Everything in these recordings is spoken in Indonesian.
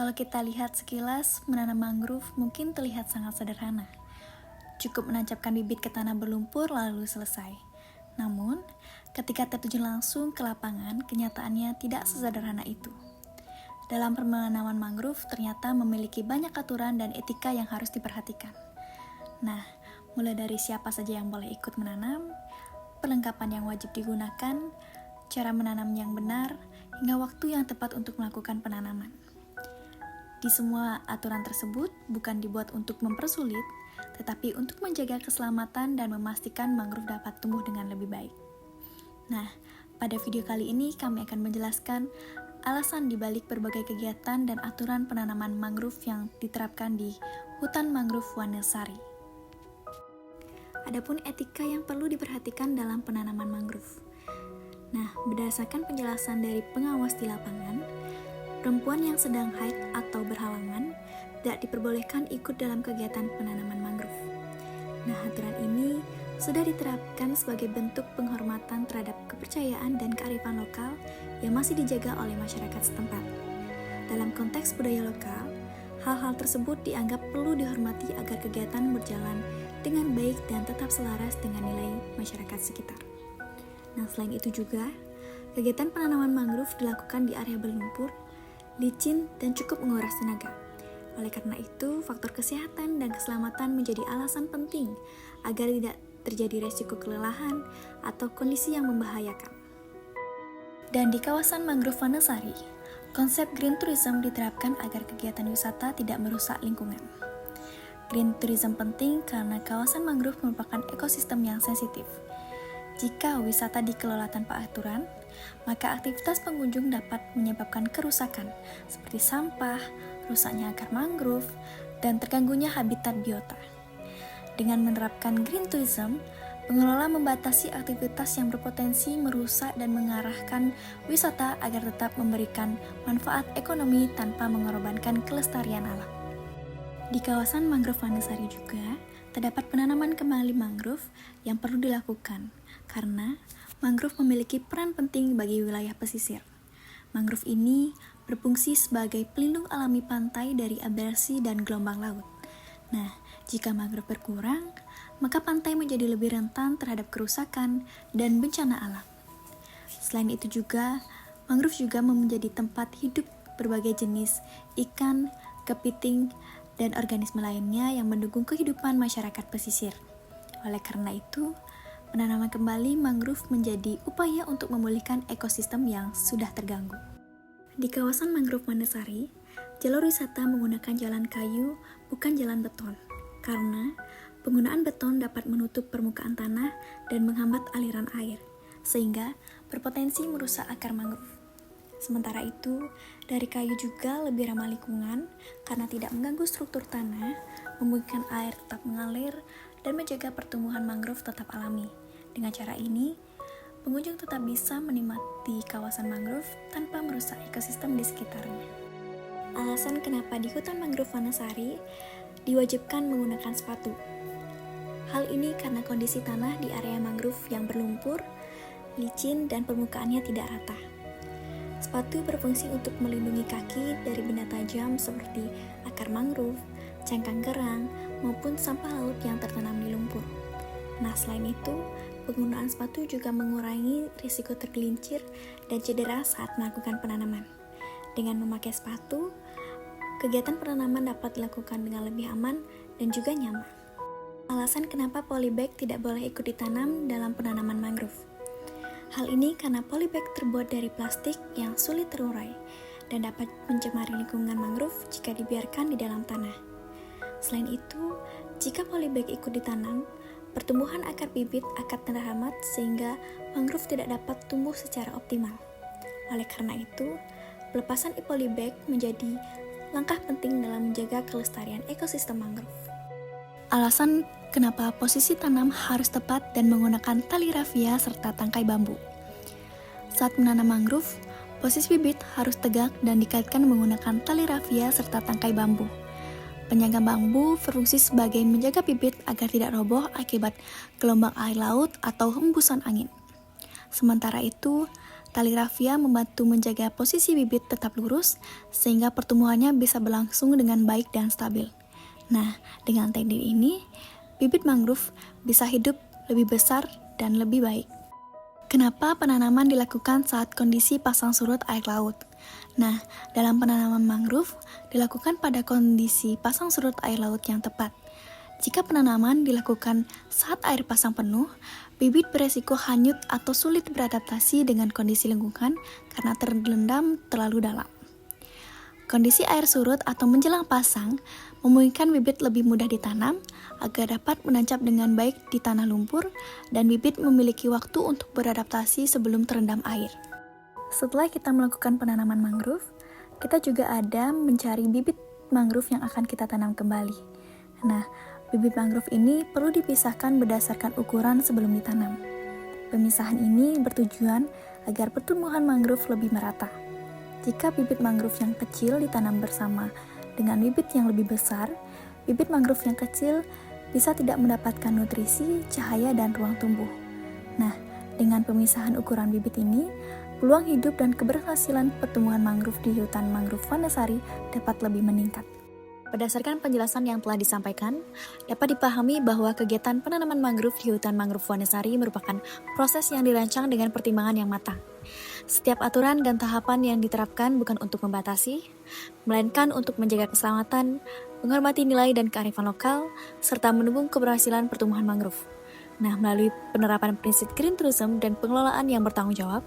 Kalau kita lihat sekilas, menanam mangrove mungkin terlihat sangat sederhana. Cukup menancapkan bibit ke tanah berlumpur lalu selesai. Namun, ketika terjun langsung ke lapangan, kenyataannya tidak sesederhana itu. Dalam penanaman mangrove ternyata memiliki banyak aturan dan etika yang harus diperhatikan. Nah, mulai dari siapa saja yang boleh ikut menanam, perlengkapan yang wajib digunakan, cara menanam yang benar, hingga waktu yang tepat untuk melakukan penanaman. Di semua aturan tersebut bukan dibuat untuk mempersulit, tetapi untuk menjaga keselamatan dan memastikan mangrove dapat tumbuh dengan lebih baik. Nah, pada video kali ini kami akan menjelaskan alasan dibalik berbagai kegiatan dan aturan penanaman mangrove yang diterapkan di hutan mangrove Wanasari. Adapun etika yang perlu diperhatikan dalam penanaman mangrove. Nah, berdasarkan penjelasan dari pengawas di lapangan, perempuan yang sedang haid atau berhalangan tidak diperbolehkan ikut dalam kegiatan penanaman mangrove. Nah, aturan ini sudah diterapkan sebagai bentuk penghormatan terhadap kepercayaan dan kearifan lokal yang masih dijaga oleh masyarakat setempat. Dalam konteks budaya lokal, hal-hal tersebut dianggap perlu dihormati agar kegiatan berjalan dengan baik dan tetap selaras dengan nilai masyarakat sekitar. Nah, selain itu juga, kegiatan penanaman mangrove dilakukan di area berlumpur, licin, dan cukup menguras tenaga. Oleh karena itu, faktor kesehatan dan keselamatan menjadi alasan penting agar tidak terjadi resiko kelelahan atau kondisi yang membahayakan. Dan di kawasan mangrove Wanasari, konsep green tourism diterapkan agar kegiatan wisata tidak merusak lingkungan. Green tourism penting karena kawasan mangrove merupakan ekosistem yang sensitif. Jika wisata dikelola tanpa aturan, maka aktivitas pengunjung dapat menyebabkan kerusakan seperti sampah, rusaknya akar mangrove, dan terganggunya habitat biota. Dengan menerapkan green tourism, pengelola membatasi aktivitas yang berpotensi merusak dan mengarahkan wisata agar tetap memberikan manfaat ekonomi tanpa mengorbankan kelestarian alam. Di kawasan mangrove Wanasari juga terdapat penanaman kembali mangrove yang perlu dilakukan karena mangrove memiliki peran penting bagi wilayah pesisir. Mangrove ini berfungsi sebagai pelindung alami pantai dari abrasi dan gelombang laut. Nah, jika mangrove berkurang, maka pantai menjadi lebih rentan terhadap kerusakan dan bencana alam. Selain itu juga, mangrove juga menjadi tempat hidup berbagai jenis ikan, kepiting, dan organisme lainnya yang mendukung kehidupan masyarakat pesisir. Oleh karena itu, penanaman kembali mangrove menjadi upaya untuk memulihkan ekosistem yang sudah terganggu. Di kawasan mangrove Wanasari, jalur wisata menggunakan jalan kayu, bukan jalan beton, karena penggunaan beton dapat menutup permukaan tanah dan menghambat aliran air, sehingga berpotensi merusak akar mangrove. Sementara itu, dari kayu juga lebih ramah lingkungan karena tidak mengganggu struktur tanah, memungkinkan air tetap mengalir, dan menjaga pertumbuhan mangrove tetap alami. Dengan cara ini, pengunjung tetap bisa menikmati kawasan mangrove tanpa merusak ekosistem di sekitarnya. Alasan kenapa di hutan mangrove Wanasari diwajibkan menggunakan sepatu. Hal ini karena kondisi tanah di area mangrove yang berlumpur, licin, dan permukaannya tidak rata. Sepatu berfungsi untuk melindungi kaki dari benda tajam seperti akar mangrove, cangkang kerang, maupun sampah laut yang tertanam di lumpur. Nah, selain itu, penggunaan sepatu juga mengurangi risiko tergelincir dan cedera saat melakukan penanaman. Dengan memakai sepatu, kegiatan penanaman dapat dilakukan dengan lebih aman dan juga nyaman. Alasan kenapa polybag tidak boleh ikut ditanam dalam penanaman mangrove. Hal ini karena polybag terbuat dari plastik yang sulit terurai dan dapat mencemari lingkungan mangrove jika dibiarkan di dalam tanah. Selain itu, jika polybag ikut ditanam, pertumbuhan akar bibit akan terhambat sehingga mangrove tidak dapat tumbuh secara optimal. Oleh karena itu, pelepasan polybag menjadi langkah penting dalam menjaga kelestarian ekosistem mangrove. Alasan kenapa posisi tanam harus tepat dan menggunakan tali rafia serta tangkai bambu. Saat menanam mangrove, posisi bibit harus tegak dan dikaitkan menggunakan tali rafia serta tangkai bambu. Penyangga bambu berfungsi sebagai menjaga bibit agar tidak roboh akibat gelombang air laut atau hembusan angin. Sementara itu, Tali rafia membantu menjaga posisi bibit tetap lurus, sehingga pertumbuhannya bisa berlangsung dengan baik dan stabil. Nah, dengan teknik ini, bibit mangrove bisa hidup lebih besar dan lebih baik. Kenapa penanaman dilakukan saat kondisi pasang surut air laut? Nah, dalam penanaman mangrove dilakukan pada kondisi pasang surut air laut yang tepat. Jika penanaman dilakukan saat air pasang penuh, bibit beresiko hanyut atau sulit beradaptasi dengan kondisi lingkungan karena terendam terlalu dalam. Kondisi air surut atau menjelang pasang memungkinkan bibit lebih mudah ditanam agar dapat menancap dengan baik di tanah lumpur dan bibit memiliki waktu untuk beradaptasi sebelum terendam air. Setelah kita melakukan penanaman mangrove, kita juga ada mencari bibit mangrove yang akan kita tanam kembali. Nah, bibit mangrove ini perlu dipisahkan berdasarkan ukuran sebelum ditanam. Pemisahan ini bertujuan agar pertumbuhan mangrove lebih merata. Jika bibit mangrove yang kecil ditanam bersama dengan bibit yang lebih besar, bibit mangrove yang kecil bisa tidak mendapatkan nutrisi, cahaya, dan ruang tumbuh. Nah, dengan pemisahan ukuran bibit ini, peluang hidup dan keberhasilan pertumbuhan mangrove di hutan mangrove Wanasari dapat lebih meningkat. Berdasarkan penjelasan yang telah disampaikan, dapat dipahami bahwa kegiatan penanaman mangrove di hutan mangrove Wanasari merupakan proses yang dirancang dengan pertimbangan yang matang. Setiap aturan dan tahapan yang diterapkan bukan untuk membatasi, melainkan untuk menjaga keselamatan, menghormati nilai dan kearifan lokal, serta mendukung keberhasilan pertumbuhan mangrove. Nah, melalui penerapan prinsip green tourism dan pengelolaan yang bertanggung jawab,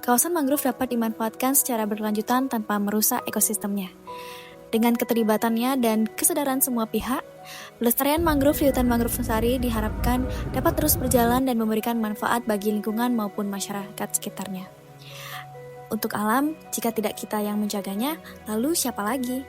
kawasan mangrove dapat dimanfaatkan secara berkelanjutan tanpa merusak ekosistemnya. Dengan keterlibatannya dan kesadaran semua pihak, pelestarian mangrove di hutan mangrove Wanasari diharapkan dapat terus berjalan dan memberikan manfaat bagi lingkungan maupun masyarakat sekitarnya. Untuk alam, jika tidak kita yang menjaganya, lalu siapa lagi?